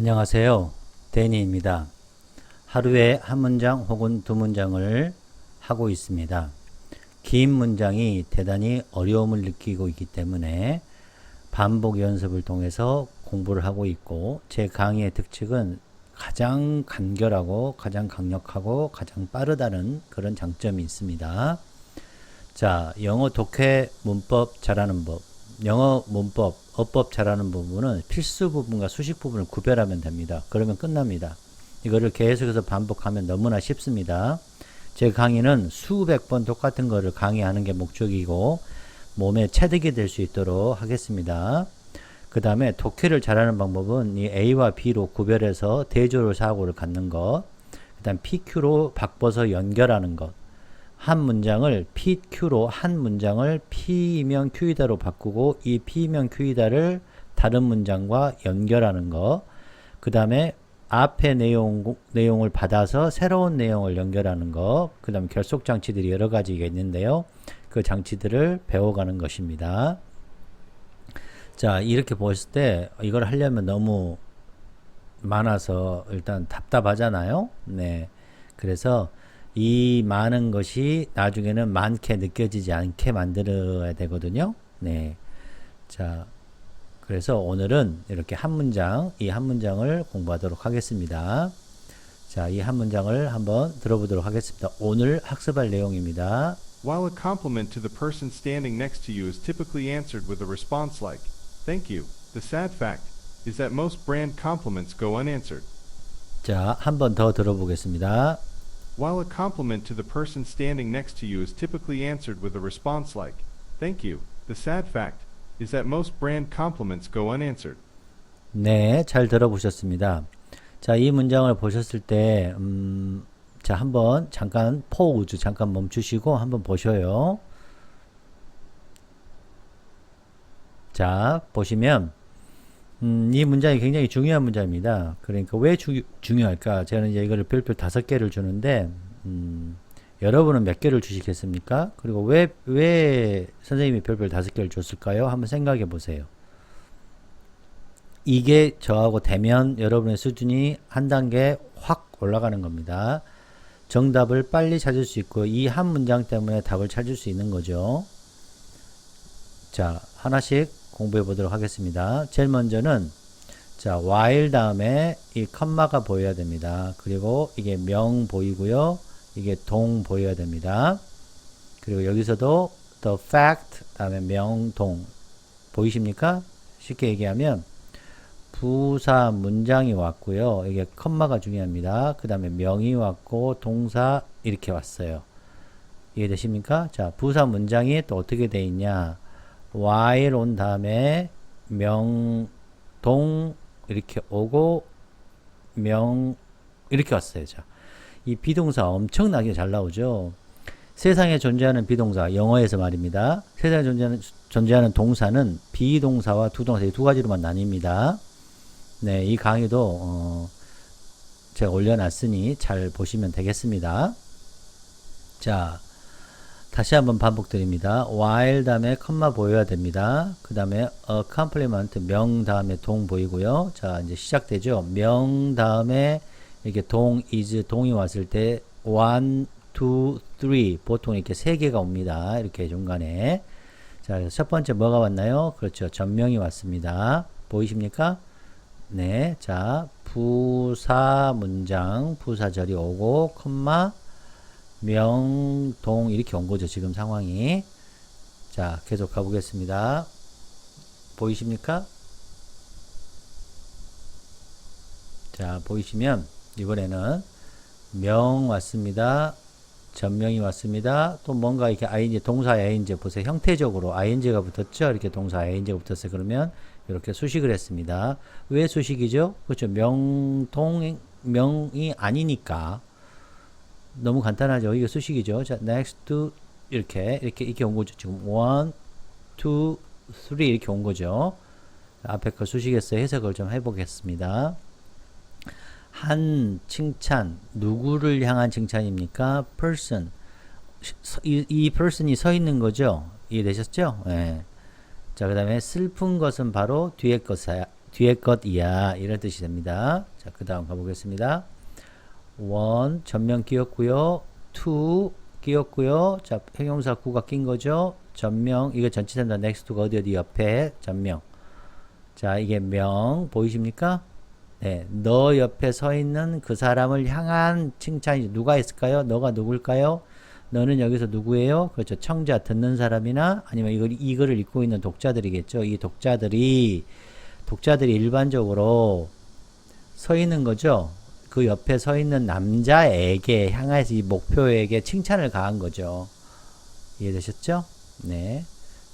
안녕하세요. 데니입니다. 하루에 한 문장 혹은 두 문장을 하고 있습니다. 긴 문장이 대단히 어려움을 느끼고 있기 때문에 반복 연습을 통해서 공부를 하고 있고, 제 강의의 특징은 가장 간결하고 가장 강력하고 가장 빠르다는 그런 장점이 있습니다. 자, 영어 독해 문법 잘하는 법. 영어 문법, 어법 잘하는 부분은 필수 부분과 수식 부분을 구별하면 됩니다. 그러면 끝납니다. 이거를 계속해서 반복하면 너무나 쉽습니다. 제 강의는 수백 번 똑같은 거를 강의하는 게 목적이고 몸에 체득이 될 수 있도록 하겠습니다. 그 다음에 독해를 잘하는 방법은 이 A와 B로 구별해서 대조를 사고를 갖는 것, 그 다음 PQ로 바꿔서 연결하는 것, 한 문장을 PQ로 한 문장을 P이면 Q이다로 바꾸고 이 P이면 Q이다를 다른 문장과 연결하는 거, 그 다음에 앞의 내용을 받아서 새로운 내용을 연결하는 거, 그 다음에 결속 장치들이 여러 가지가 있는데요. 그 장치들을 배워가는 것입니다. 자, 이렇게 보실 때 이걸 하려면 너무 많아서 일단 답답하잖아요. 네. 그래서 이 많은 것이 나중에는 많게 느껴지지 않게 만들어야 되거든요. 네. 자, 그래서 오늘은 이렇게 한 문장, 이 한 문장을 공부하도록 하겠습니다. 자, 이 한 문장을 한번 들어보도록 하겠습니다. 오늘 학습할 내용입니다. While a compliment to the person standing next to you is typically answered with a response like, "Thank you," the sad fact is that most brand compliments go unanswered. 자, 한번 더 들어보겠습니다. While a compliment to the person standing next to you is typically answered with a response like, "Thank you," the sad fact is that most brand compliments go unanswered. 네, 잘 들어보셨습니다. 자, 이 문장을 보셨을 때, 자, 한번 잠깐 포우즈, 잠깐 멈추시고 한번 보셔요. 자, 보시면, 이 문장이 굉장히 중요한 문장입니다. 그러니까 왜 중요할까? 저는 이제 이거를 별표 5개를 주는데, 여러분은 몇 개를 주시겠습니까? 그리고 왜 선생님이 별별 5개를 줬을까요? 한번 생각해 보세요. 이게 저하고 되면 여러분의 수준이 한 단계 확 올라가는 겁니다. 정답을 빨리 찾을 수 있고 이 한 문장 때문에 답을 찾을 수 있는 거죠. 자, 하나씩 공부해 보도록 하겠습니다. 제일 먼저는 자, while 다음에 이 컴마가 보여야 됩니다. 그리고 이게 명 보이고요. 이게 동 보여야 됩니다. 그리고 여기서도 the fact 다음에 명, 동 보이십니까? 쉽게 얘기하면 부사 문장이 왔고요. 이게 컴마가 중요합니다. 그 다음에 명이 왔고 동사 이렇게 왔어요. 이해되십니까? 자, 부사 문장이 또 어떻게 돼 있냐? while 온 다음에 명, 동 이렇게 오고 명 이렇게 왔어요. 자, 이 비동사 엄청나게 잘 나오죠. 세상에 존재하는 비동사, 영어에서 말입니다. 세상에 존재하는 동사는 비동사와 투동사 이 두 가지로만 나뉩니다. 네, 이 강의도 제가 올려놨으니 잘 보시면 되겠습니다. 자, 다시 한번 반복드립니다. while 다음에 컴마 보여야 됩니다. 그 다음에 a compliment 명 다음에 동 보이고요. 자, 이제 시작되죠. 명 다음에 이렇게 동, is, 동이 왔을 때 1, 2, 3 보통 이렇게 3개가 옵니다. 이렇게 중간에. 자, 첫 번째 뭐가 왔나요? 그렇죠. 전명이 왔습니다. 보이십니까? 네. 자, 부사 문장, 부사절이 오고, 콤마, 명, 동 이렇게 온 거죠. 지금 상황이. 자, 계속 가보겠습니다. 보이십니까? 자, 보이시면 이번에는 명 왔습니다. 전명이 왔습니다. 또 뭔가 이렇게 ing, 동사 ing 보세요. 형태적으로 ing가 붙었죠? 이렇게 동사 ing가 붙었어요. 그러면 이렇게 수식을 했습니다. 왜 수식이죠? 그렇죠. 명이 아니니까. 너무 간단하죠. 이게 수식이죠. 자, next to 이렇게 온 거죠. 지금 1, 2, 3 이렇게 온 거죠. 앞에 거 수식에서 해석을 좀 해보겠습니다. 한 칭찬, 누구를 향한 칭찬입니까? person. 이 person이 서 있는 거죠. 이해되셨죠? 네. 자, 그 다음에 슬픈 것은 바로 뒤에 것이야. 뒤에 것이야. 이런 뜻이 됩니다. 자, 그 다음 가보겠습니다. one, 전명 끼었고요. two, 끼었고요. 자, 형용사 구가 낀 거죠. 전명, 이거 전치사입니다. next가 어디 옆에 전명. 자, 이게 명 보이십니까? 네, 너 옆에 서 있는 그 사람을 향한 칭찬이 누가 있을까요? 너가 누굴까요? 너는 여기서 누구예요? 그렇죠. 청자, 듣는 사람이나 아니면 이거를 읽고 있는 독자들이겠죠. 이 독자들이 일반적으로 서 있는 거죠. 그 옆에 서 있는 남자에게 향해서 이 목표에게 칭찬을 가한 거죠. 이해되셨죠? 네.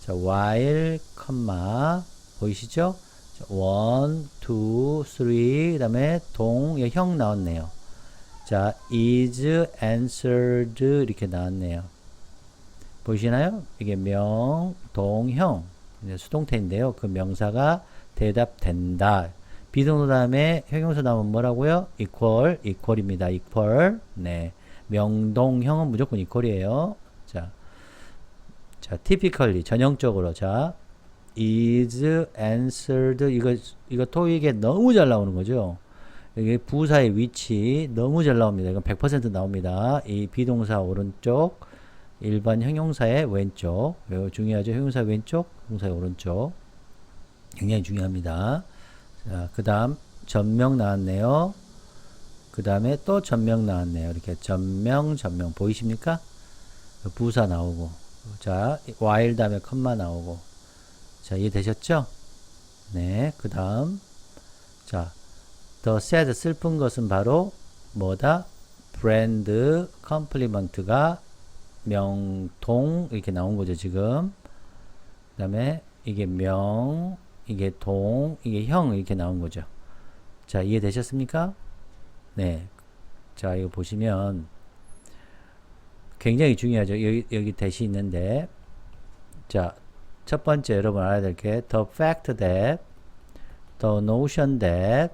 자, while, 보이시죠? 자, 1, 2, 3, 그 다음에 형 나왔네요. 자, is answered 이렇게 나왔네요. 보이시나요? 이게 명, 형. 수동태인데요. 그 명사가 대답된다. 비동사 다음에 형용사 나오면 뭐라고요? equal입니다. equal. 네. 명동형은 무조건 equal이에요. 자, typically, 전형적으로. 자, is answered. 이거 토익에 너무 잘 나오는 거죠. 여기 부사의 위치 너무 잘 나옵니다. 이건 100% 나옵니다. 이 비동사 오른쪽, 일반 형용사의 왼쪽. 이거 중요하죠. 형용사 왼쪽, 형용사의 오른쪽. 굉장히 중요합니다. 자, 그 다음 전명 나왔네요. 그 다음에 또 전명 나왔네요. 이렇게 전명 보이십니까? 부사 나오고, 자, while 다음에 컴마 나오고. 자, 이해되셨죠? 네, 그 다음 자, the sad 슬픈 것은 바로 뭐다? brand compliment가 명동 이렇게 나온 거죠, 지금. 그 다음에 이게 명, 이게 동, 이게 형 이렇게 나온 거죠. 자, 이해되셨습니까? 네. 자, 이거 보시면 굉장히 중요하죠. 여기 대시 있는데, 자, 첫 번째 여러분 알아야 될 게 the fact that, the notion that,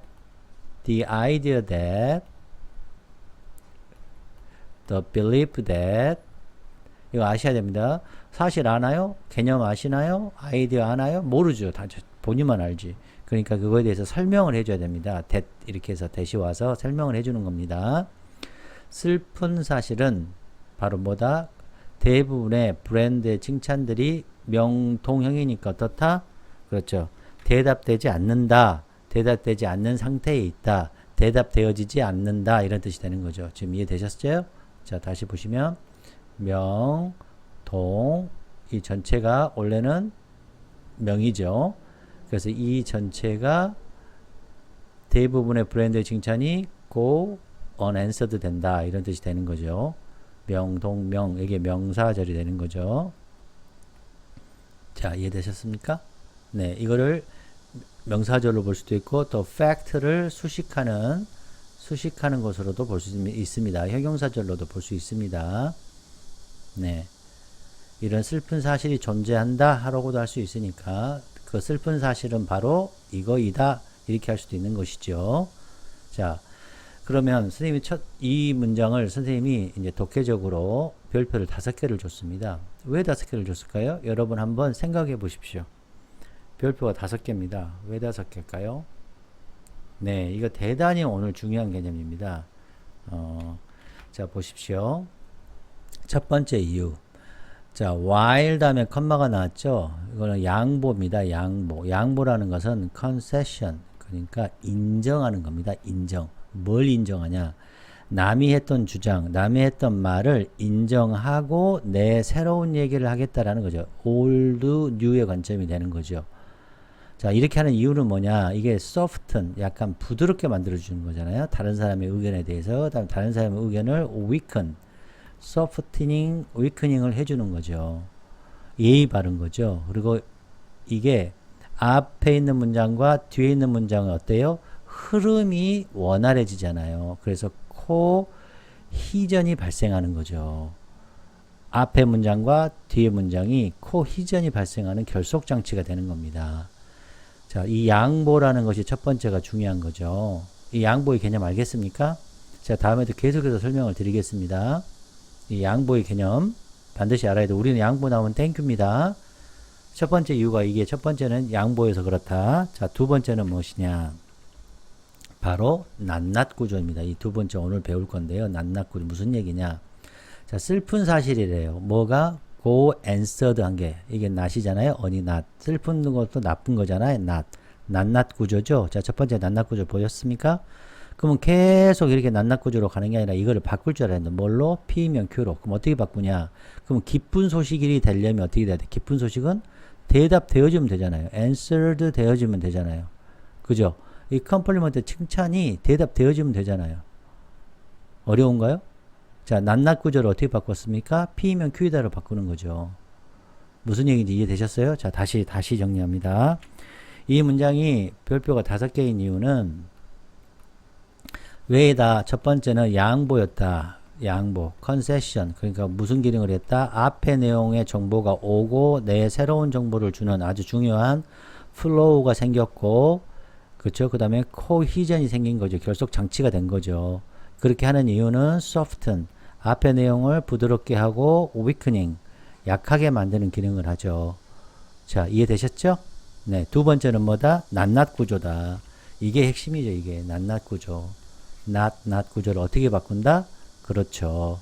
the idea that, the belief that. 이거 아셔야 됩니다. 사실 아나요? 개념 아시나요? 아이디어 아나요? 모르죠. 다 본인만 알지. 그러니까 그거에 대해서 설명을 해줘야 됩니다. that 이렇게 해서 대시 와서 설명을 해주는 겁니다. 슬픈 사실은 바로 뭐다? 대부분의 브랜드의 칭찬들이 명동형이니까 어떻다? 그렇죠. 대답되지 않는다. 대답되지 않는 상태에 있다. 대답되어지지 않는다. 이런 뜻이 되는 거죠. 지금 이해되셨어요? 자, 다시 보시면 명, 동, 이 전체가 원래는 명이죠. 그래서 이 전체가 대부분의 브랜드의 칭찬이 go unanswered 된다. 이런 뜻이 되는 거죠. 명, 동, 명. 이게 명사절이 되는 거죠. 자, 이해되셨습니까? 네, 이거를 명사절로 볼 수도 있고 또 fact를 수식하는 것으로도 볼 수 있습니다. 형용사절로도 볼 수 있습니다. 네, 이런 슬픈 사실이 존재한다 하라고도 할 수 있으니까 그 슬픈 사실은 바로 이거이다 이렇게 할 수도 있는 것이죠. 자, 그러면 선생님이 이 문장을 선생님이 이제 독해적으로 별표를 5개를 줬습니다. 왜 5개를 줬을까요? 여러분 한번 생각해 보십시오. 별표가 5개입니다. 왜 5개일까요? 네, 이거 대단히 오늘 중요한 개념입니다. 자, 보십시오. 첫 번째 이유. 자, while 다음에 컴마가 나왔죠? 이거는 양보입니다. 양보라는 것은 concession. 그러니까 인정하는 겁니다. 뭘 인정하냐? 남이 했던 주장, 남이 했던 말을 인정하고 내 새로운 얘기를 하겠다라는 거죠. old, new의 관점이 되는 거죠. 자, 이렇게 하는 이유는 뭐냐? 이게 soften, 약간 부드럽게 만들어주는 거잖아요. 다른 사람의 의견에 대해서, 다른 사람의 의견을 weaken, weakening을 해주는 거죠. 예의 바른 거죠. 그리고 이게 앞에 있는 문장과 뒤에 있는 문장은 어때요? 흐름이 원활해지잖아요. 그래서 코히전이 발생하는 거죠. 앞에 문장과 뒤에 문장이 코히전이 발생하는 결속장치가 되는 겁니다. 자, 이 양보라는 것이 첫 번째가 중요한 거죠. 이 양보의 개념 알겠습니까? 제가 다음에도 계속해서 설명을 드리겠습니다. 이 양보의 개념 반드시 알아야 돼. 우리는 양보 나오면 땡큐입니다. 첫 번째 이유가 이게 첫 번째는 양보여서 그렇다. 자, 두 번째는 무엇이냐? 바로 낱낱 구조입니다. 이 두 번째 오늘 배울 건데요. 낱낱 구조 무슨 얘기냐? 자, 슬픈 사실이래요. 뭐가? go answered 한 게. 이게 not이잖아요. on이 not. 슬픈 것도 나쁜 거잖아요. not. 낱낱 구조죠. 자, 첫 번째 낱낱 구조 보셨습니까? 그러면 계속 이렇게 낱낱 구조로 가는 게 아니라 이거를 바꿀 줄 알았는데 뭘로? P면 Q로. 그럼 어떻게 바꾸냐? 그럼 기쁜 소식이 되려면 어떻게 돼야 돼? 기쁜 소식은 대답되어지면 되잖아요. answered 되어지면 되잖아요. 그죠? 이 컴플리먼트 칭찬이 대답되어지면 되잖아요. 어려운가요? 자, 낱낱 구조를 어떻게 바꿨습니까? P면 Q이다로 바꾸는 거죠. 무슨 얘기인지 이해되셨어요? 자, 다시 정리합니다. 이 문장이 별표가 5개인 이유는 왜다? 첫 번째는 양보였다. 양보, concession. 그러니까 무슨 기능을 했다? 앞의 내용의 정보가 오고 내 새로운 정보를 주는 아주 중요한 flow가 생겼고, 그렇죠? 그 다음에 cohesion이 생긴 거죠. 결속 장치가 된 거죠. 그렇게 하는 이유는 soften, 앞의 내용을 부드럽게 하고 weakening, 약하게 만드는 기능을 하죠. 자, 이해되셨죠? 네, 두 번째는 뭐다? 낱낱 구조다. 이게 핵심이죠. 이게 낱낱 구조. 낱 구조를 어떻게 바꾼다? 그렇죠.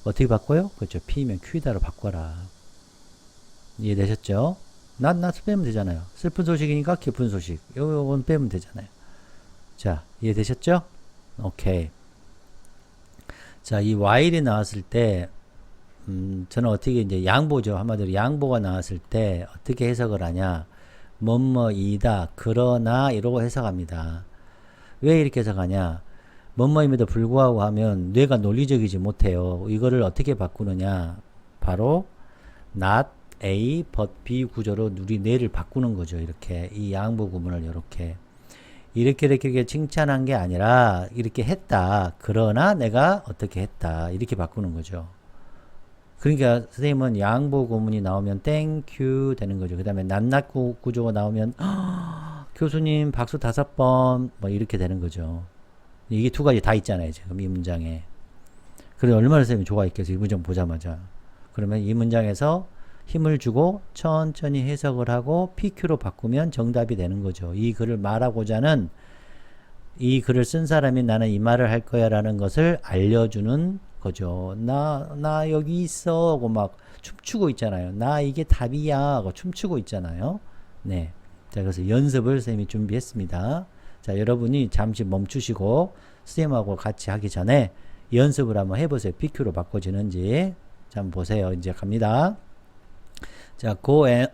어떻게 바꿔요? 그렇죠. P면 Q다로 바꿔라. 이해되셨죠? 낱 빼면 되잖아요. 슬픈 소식이니까 기쁜 소식. 요건 빼면 되잖아요. 자, 이해되셨죠? 오케이. 자, 이 while이 나왔을 때, 저는 어떻게 이제 양보죠. 한마디로 양보가 나왔을 때 어떻게 해석을 하냐. 뭐뭐이다. 그러나 이러고 해석합니다. 왜 이렇게 해석하냐. 뭐뭐임에도 불구하고 하면 뇌가 논리적이지 못해요. 이거를 어떻게 바꾸느냐. 바로 not A but B 구조로 우리 뇌를 바꾸는 거죠. 이렇게 이 양보 구문을 이렇게 칭찬한 게 아니라 이렇게 했다. 그러나 내가 어떻게 했다. 이렇게 바꾸는 거죠. 그러니까 선생님은 양보 구문이 나오면 땡큐 되는 거죠. 그 다음에 낱낱 구조가 나오면 교수님 박수 5번 뭐 이렇게 되는 거죠. 이게 두 가지 다 있잖아요. 지금 이 문장에. 그래 얼마나 선생님이 좋아했겠어요. 이 문장 보자마자. 그러면 이 문장에서 힘을 주고 천천히 해석을 하고 PQ로 바꾸면 정답이 되는 거죠. 이 글을 말하고자 하는 이 글을 쓴 사람이 나는 이 말을 할 거야 라는 것을 알려주는 거죠. 나 여기 있어 하고 막 춤추고 있잖아요. 나 이게 답이야 하고 춤추고 있잖아요. 네. 자, 그래서 연습을 선생님이 준비했습니다. 자, 여러분이 잠시 멈추시고 선생님하고 같이 하기 전에 연습을 한번 해보세요. PQ로 바꿔지는지. 자, 한번 보세요. 이제 갑니다. 자, go and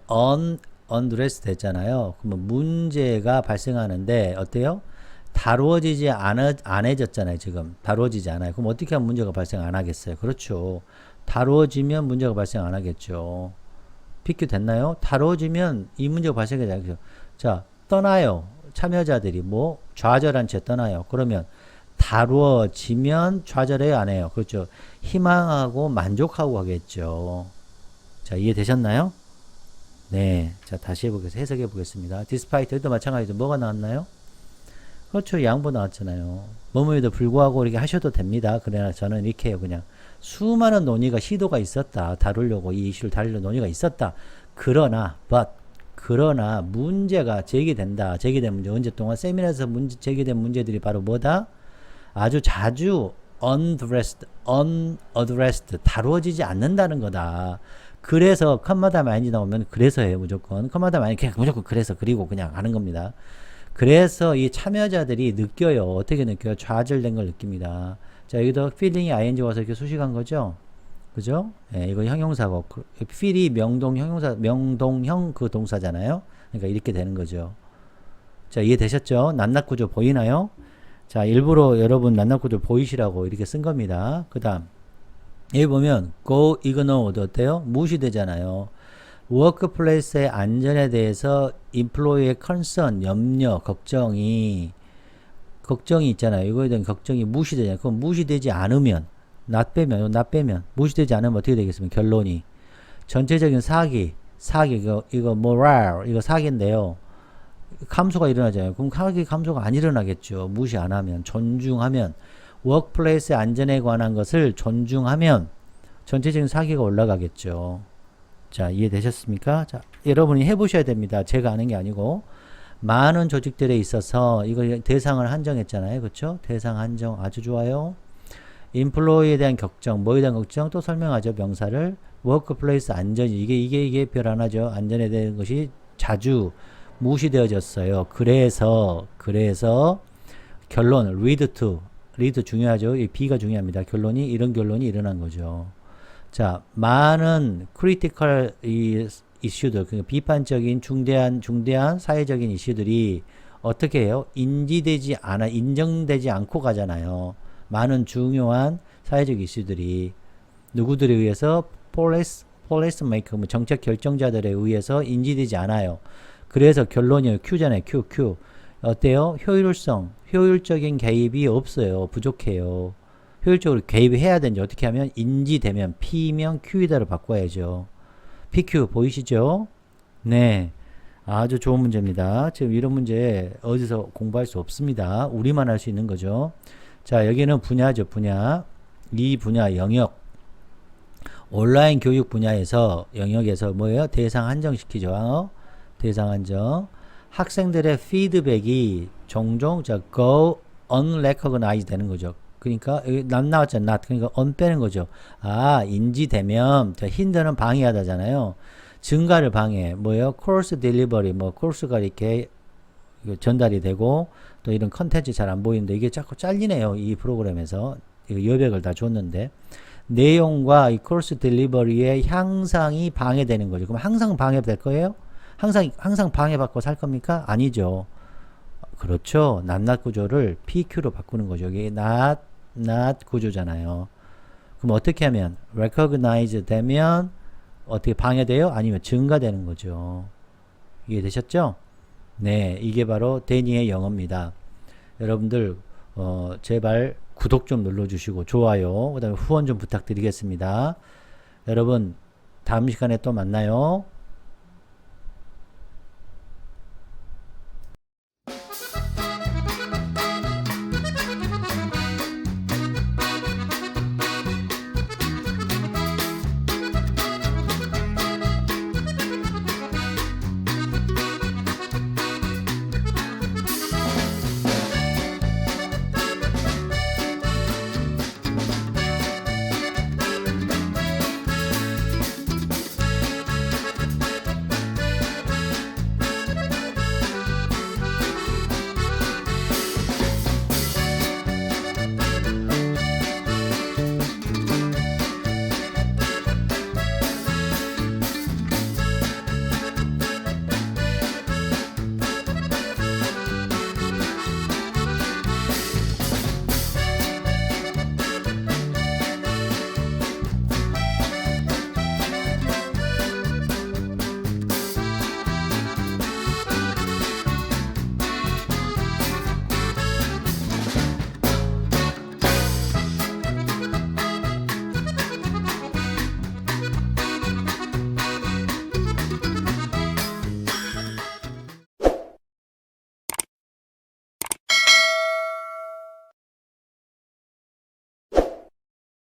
undressed 했잖아요. 그러면 문제가 발생하는데 어때요? 다루어지지 않아졌잖아요. 지금 다루어지지 않아요. 그럼 어떻게 하면 문제가 발생 안 하겠어요? 그렇죠. 다루어지면 문제가 발생 안 하겠죠. PQ 됐나요? 다루어지면 이 문제가 발생하지 않겠죠. 자, 떠나요. 참여자들이 뭐 좌절한 채 떠나요. 그러면 다루어지면 좌절해요? 안 해요? 그렇죠. 희망하고 만족하고 하겠죠. 자, 이해되셨나요? 네. 자, 다시 해보겠습니다. 해석해 보겠습니다. despite, 여기도 마찬가지로 뭐가 나왔나요? 그렇죠. 양보 나왔잖아요. 뭐뭐에도 불구하고 이렇게 하셔도 됩니다. 그러나 저는 이렇게 해요. 그냥 수많은 논의가 시도가 있었다. 다루려고 이 이슈를 다루려고 논의가 있었다. 그러나 문제가 제기된다. 제기된 문제. 언제 동안 세미나에서 제기된 문제들이 바로 뭐다? 아주 자주 unaddressed, 다루어지지 않는다는 거다. 그래서 컴마다 마인이 나오면 그래서 해요. 무조건 컴마다 마인 그냥 무조건 그래서 그리고 그냥 하는 겁니다. 그래서 이 참여자들이 느껴요. 어떻게 느껴요? 좌절된 걸 느낍니다. 자, 여기도 feeling이 ing 와서 이렇게 수식한 거죠. 그죠? 예, 이거 형용사고 feel이 명동형 그 동사잖아요. 그러니까 이렇게 되는 거죠. 자, 이해되셨죠? 낱낱 구조 보이나요? 자, 일부러 여러분 낱낱 구조 보이시라고 이렇게 쓴 겁니다. 그 다음 여기 보면 go ignored 어때요? 무시되잖아요. 워크플레이스의 안전에 대해서 employee의 concern, 염려, 걱정이 있잖아요. 이거에 대한 걱정이 무시되잖아요. 그럼 무시되지 않으면 not 빼면 무시되지 않으면 어떻게 되겠습니까? 결론이 전체적인 사기 이거 moral 이거 사기인데요. 감소가 일어나잖아요. 그럼 사기 감소가 안 일어나겠죠. 무시 안 하면 존중하면 워크플레이스의 안전에 관한 것을 존중하면 전체적인 사기가 올라가겠죠. 자, 이해되셨습니까? 자, 여러분이 해보셔야 됩니다. 제가 아는 게 아니고. 많은 조직들에 있어서 이거 대상을 한정했잖아요. 그렇죠? 대상 한정 아주 좋아요. 인플로이에 대한 걱정, 뭐에 대한 걱정 또 설명하죠. 명사를 워크플레이스 안전 이게 별 하나죠. 안전에 대한 것이 자주 무시되어졌어요. 그래서 결론 lead to lead 중요하죠. 이 B가 중요합니다. 결론이 이런 결론이 일어난 거죠. 자, 많은 critical 이슈들, 그러니까 비판적인 중대한 사회적인 이슈들이 어떻게 해요? 인정되지 않고 가잖아요. 많은 중요한 사회적 이슈들이 누구들에 의해서 policy maker, 정책 결정자들에 의해서 인지되지 않아요. 그래서 결론이요. Q잖아요. Q. 어때요? 효율적인 개입이 없어요. 부족해요. 효율적으로 개입해야 되는지 어떻게 하면 인지되면 P면 Q이다로 바꿔야죠. PQ 보이시죠? 네. 아주 좋은 문제입니다. 지금 이런 문제 어디서 공부할 수 없습니다. 우리만 할 수 있는 거죠. 자, 여기는 분야죠. 분야. 이 분야 영역. 온라인 교육 분야에서 영역에서 뭐예요? 대상 한정시키죠. 대상 한정. 학생들의 피드백이 종종 go unrecognized 되는 거죠. 그러니까 not 나왔잖아. not. 그러니까 on 빼는 거죠. 아, 인지되면 힌드는 방해하다잖아요. 증가를 방해. 뭐예요? course delivery. 뭐 course가 이렇게 전달이 되고 또 이런 컨텐츠 잘 안 보이는데 이게 자꾸 잘리네요. 이 프로그램에서. 이거 여백을 다 줬는데 내용과 이 course delivery의 향상이 방해되는 거죠. 그럼 항상 방해될 거예요? 항상 방해받고 살 겁니까? 아니죠. 그렇죠. 낱낱 구조를 PQ로 바꾸는 거죠. 이게 not 구조잖아요. 그럼 어떻게 하면 recognize 되면 어떻게 방해돼요? 아니면 증가되는 거죠. 이해되셨죠? 네, 이게 바로 데니의 영어입니다. 여러분들 제발 구독 좀 눌러주시고 좋아요, 그 다음에 후원 좀 부탁드리겠습니다. 여러분 다음 시간에 또 만나요.